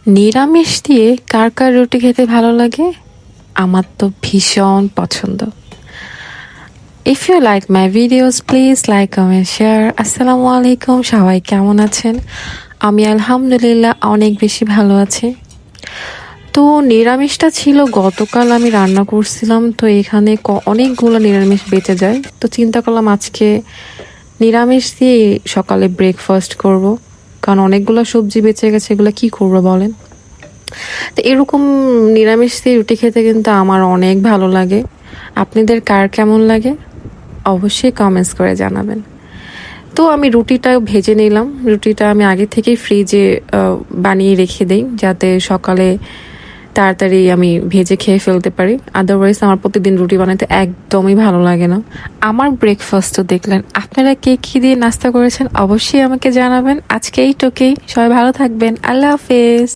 নিরামিষ দিয়ে কার কার রুটি খেতে ভালো লাগে? আমার তো ভীষণ পছন্দ। If you like my videos please like comment share. আসসালামু আলাইকুম, সবাই কেমন আছেন? আমি আলহামদুলিল্লাহ অনেক বেশি ভালো আছি। তো নিরামিষটা ছিল গতকাল আমি রান্না করছিলাম, তো এখানে অনেকগুলো নিরামিষ বেঁচে যায়, তো চিন্তা করলাম আজকে নিরামিষ দিয়ে সকালে ব্রেকফাস্ট করব, কারণ অনেকগুলো সবজি বেঁচে গেছে, এগুলো কি করবো বলেন। তো এরকম নিরামিষ দিয়ে রুটি খেতে কিন্তু আমার অনেক ভালো লাগে। আপনাদের কার কেমন লাগে অবশ্যই কমেন্টস করে জানাবেন। তো আমি রুটিটা ভেজে নিলাম। রুটিটা আমি আগে থেকেই ফ্রিজে বানিয়ে রেখে দিই, যাতে সকালে তাড়াতাড়ি আমি ভেজে খেয়ে ফেলতে পারি। আদারওয়াইজ আমার প্রতিদিন রুটি বানাতে একদমই ভালো লাগে না। আমার ব্রেকফাস্ট তো দেখলেন, আপনারা কে কী দিয়ে নাস্তা করেছেন অবশ্যই আমাকে জানাবেন। আজকে এইটুকুই, সবাই ভালো থাকবেন, আল্লাহ হাফেজ।